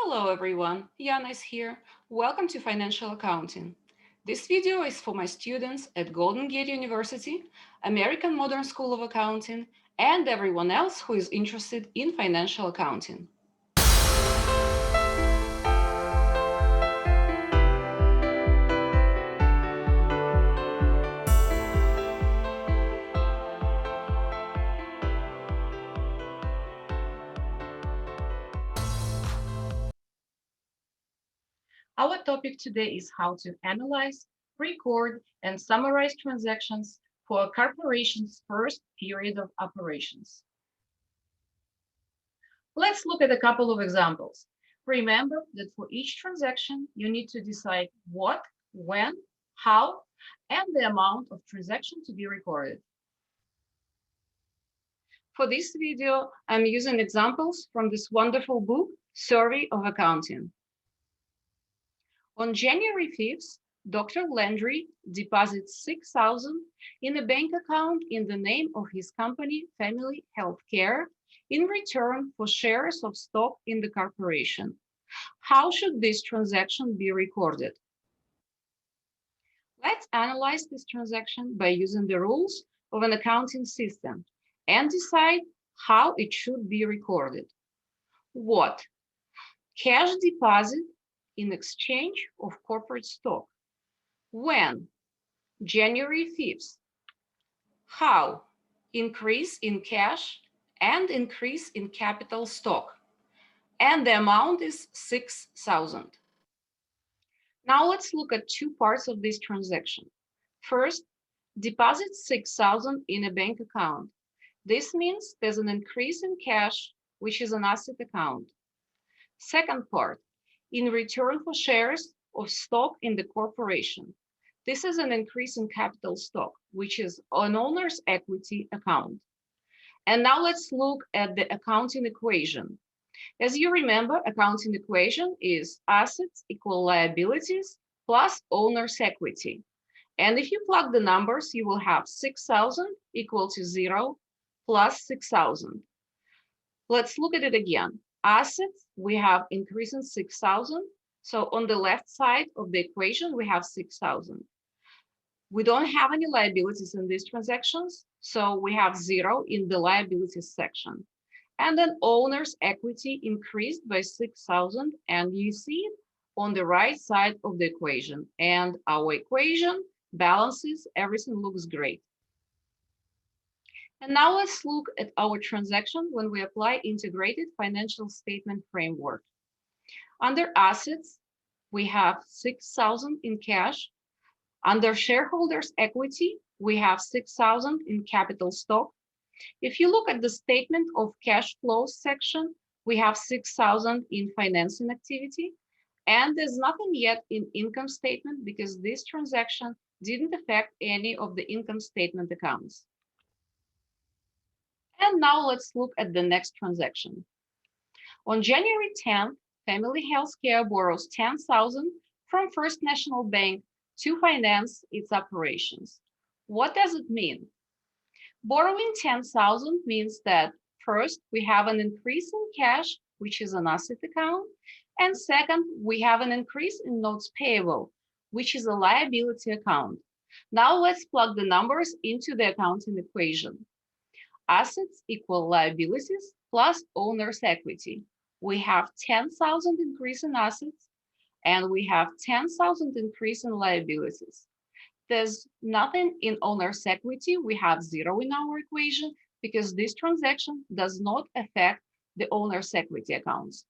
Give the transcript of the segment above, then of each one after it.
Hello everyone, Yana is here. Welcome to Financial Accounting. This video is for my students at Golden Gate University, American Modern School of Accounting, and everyone else who is interested in financial accounting. Our topic today is how to analyze, record, and summarize transactions for a corporation's first period of operations. Let's look at a couple of examples. Remember that for each transaction, you need to decide what, when, how, and the amount of transaction to be recorded. For this video, I'm using examples from this wonderful book, Survey of Accounting. On January 5th, Dr. Landry deposits $6,000 in a bank account in the name of his company, Family Healthcare, in return for shares of stock in the corporation. How should this transaction be recorded? Let's analyze this transaction by using the rules of an accounting system and decide how it should be recorded. What? Cash deposit in exchange of corporate stock. When? January 5th. How? Increase in cash and increase in capital stock. And the amount is 6,000. Now let's look at two parts of this transaction. First, deposit 6,000 in a bank account. This means there's an increase in cash, which is an asset account. Second part, in return for shares of stock in the corporation. This is an increase in capital stock, which is an owner's equity account. And now let's look at the accounting equation. As you remember, accounting equation is assets equal liabilities plus owner's equity. And if you plug the numbers, you will have 6,000 equal to 0 plus 6,000. Let's look at it again. Assets, we have increase in 6,000. So on the left side of the equation, we have 6,000. We don't have any liabilities in these transactions, so we have 0 in the liabilities section. And then owner's equity increased by 6,000, and you see it on the right side of the equation. And our equation balances, everything looks great. And now let's look at our transaction when we apply integrated financial statement framework. Under assets, we have 6,000 in cash. Under shareholders' equity, we have 6,000 in capital stock. If you look at the statement of cash flows section, we have 6,000 in financing activity. And there's nothing yet in income statement because this transaction didn't affect any of the income statement accounts. And now let's look at the next transaction. On January 10th, Family Healthcare borrows 10,000 from First National Bank to finance its operations. What does it mean? Borrowing 10,000 means that first, we have an increase in cash, which is an asset account. And second, we have an increase in notes payable, which is a liability account. Now let's plug the numbers into the accounting equation. Assets equal liabilities plus owner's equity. We have 10,000 increase in assets and we have 10,000 increase in liabilities. There's nothing in owner's equity. We have 0 in our equation because this transaction does not affect the owner's equity accounts.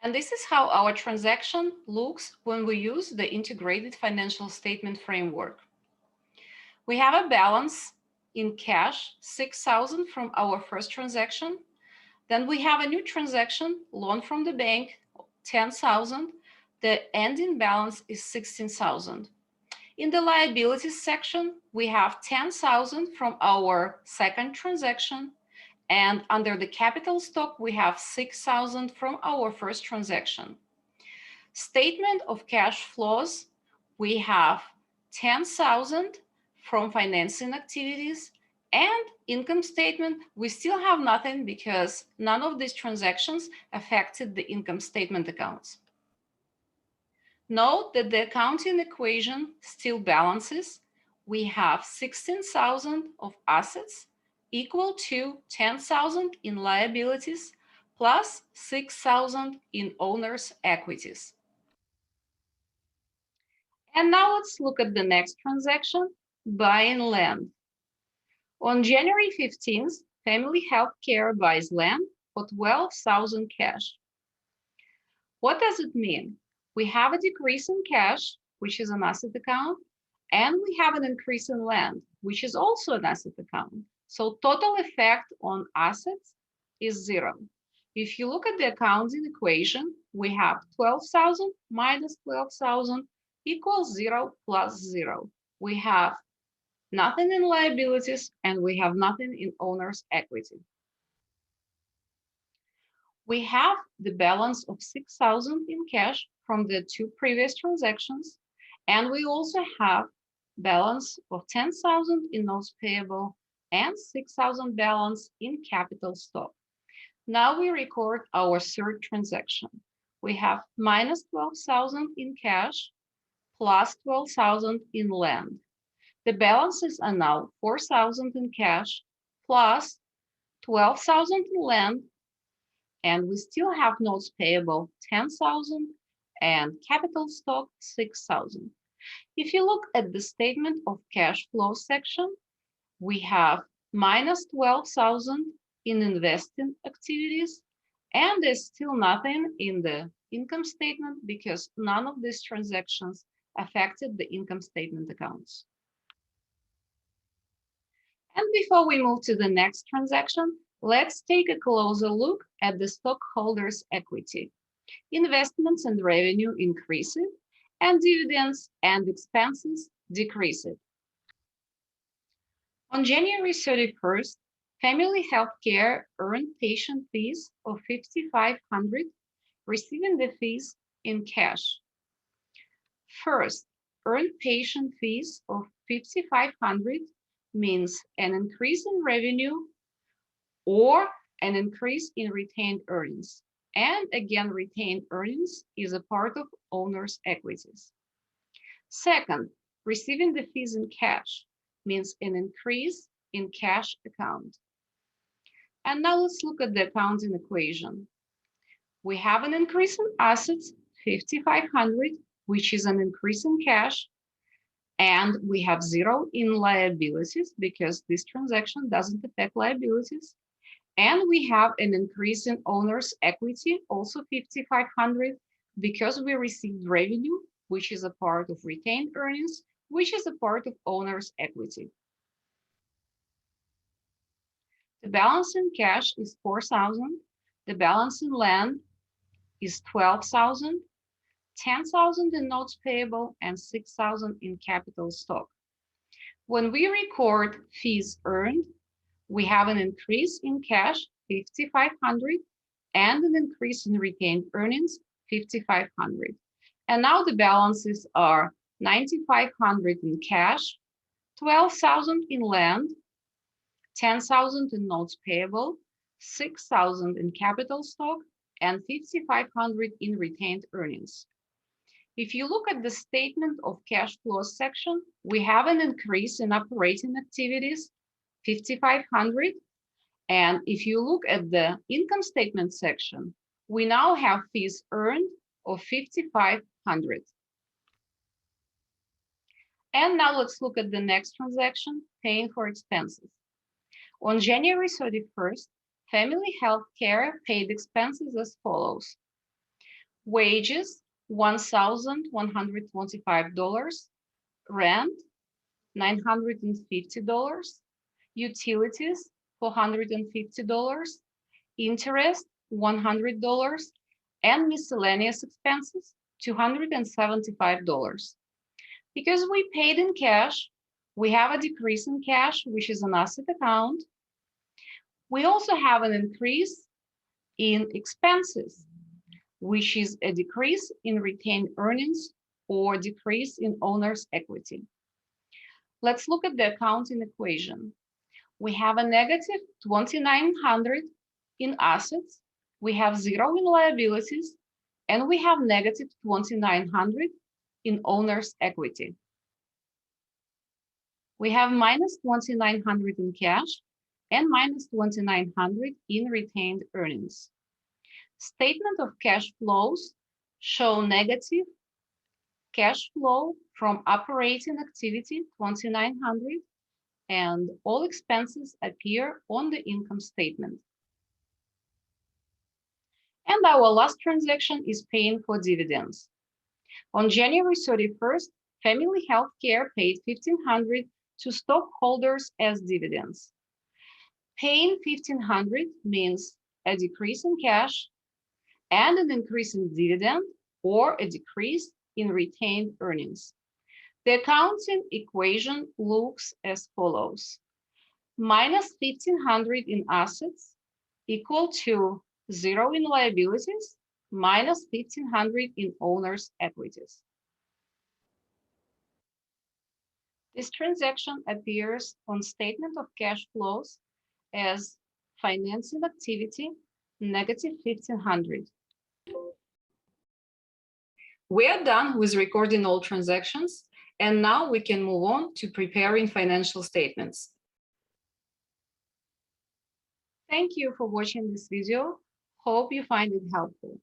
And this is how our transaction looks when we use the integrated financial statement framework. We have a balance in cash, 6,000 from our first transaction. Then we have a new transaction, loan from the bank, 10,000. The ending balance is 16,000. In the liabilities section, we have 10,000 from our second transaction. And under the capital stock, we have 6,000 from our first transaction. Statement of cash flows, we have 10,000 from financing activities And income statement, we still have nothing because none of these transactions affected the income statement accounts. Note that the accounting equation still balances. We have 16,000 of assets equal to 10,000 in liabilities plus 6,000 in owner's equities. And now let's look at the next transaction, buying land. On January 15th, Family Healthcare buys land for 12,000 cash. What does it mean? We have a decrease in cash, which is an asset account, and we have an increase in land, which is also an asset account. So total effect on assets is 0. If you look at the accounting equation, we have 12,000 minus 12,000 equals 0 plus 0. We have nothing in liabilities and we have nothing in owner's equity. We have the balance of 6,000 in cash from the 2 previous transactions, and we also have balance of 10,000 in notes payable and 6,000 balance in capital stock. Now we record our third transaction. We have minus 12,000 in cash plus 12,000 in land. The balances are now 4,000 in cash plus 12,000 in land, and we still have notes payable 10,000 and capital stock 6,000. If you look at the statement of cash flow section, we have minus 12,000 in investing activities, and there's still nothing in the income statement because none of these transactions affected the income statement accounts. And before we move to the next transaction, let's take a closer look at the stockholders' equity. Investments and revenue increased, and dividends and expenses decreased. On January 31st, Family Healthcare earned patient fees of $5,500, receiving the fees in cash. First, earned patient fees of $5,500 means an increase in revenue or an increase in retained earnings. And again, retained earnings is a part of owner's equities. Second, receiving the fees in cash means an increase in cash account. And now let's look at the accounting equation. We have an increase in assets, $5,500, which is an increase in cash, and we have 0 in liabilities because this transaction doesn't affect liabilities. And we have an increase in owner's equity, also $5,500, because we received revenue, which is a part of retained earnings, which is a part of owner's equity. The balance in cash is 4,000. The balance in land is 12,000, 10,000 in notes payable, and 6,000 in capital stock. When we record fees earned, we have an increase in cash, $5,500, and an increase in retained earnings, $5,500. And now the balances are $9,500 in cash, 12,000 in land, 10,000 in notes payable, 6,000 in capital stock, and $5,500 in retained earnings. If you look at the statement of cash flow section, we have an increase in operating activities, $5,500. And if you look at the income statement section, we now have fees earned of $5,500. And now let's look at the next transaction, paying for expenses. On January 31st, Family Healthcare paid expenses as follows. Wages, $1,125. Rent, $950. Utilities, $450. Interest, $100. And miscellaneous expenses, $275. Because we paid in cash, we have a decrease in cash, which is an asset account. We also have an increase in expenses, which is a decrease in retained earnings or decrease in owner's equity. Let's look at the accounting equation. We have a negative 2,900 in assets, we have 0 in liabilities, and we have negative 2,900 in owner's equity. We have minus 2,900 in cash and minus 2,900 in retained earnings. Statement of cash flows show negative cash flow from operating activity 2,900, and all expenses appear on the income statement. And our last transaction is paying for dividends. On January 31st, Family Healthcare paid $1,500 to stockholders as dividends. Paying $1,500 means a decrease in cash and an increase in dividend or a decrease in retained earnings. The accounting equation looks as follows. Minus 1,500 in assets equal to 0 in liabilities minus 1,500 in owner's equities. This transaction appears on statement of cash flows as financing activity negative 1,500. We are done with recording all transactions, and now we can move on to preparing financial statements. Thank you for watching this video. Hope you find it helpful.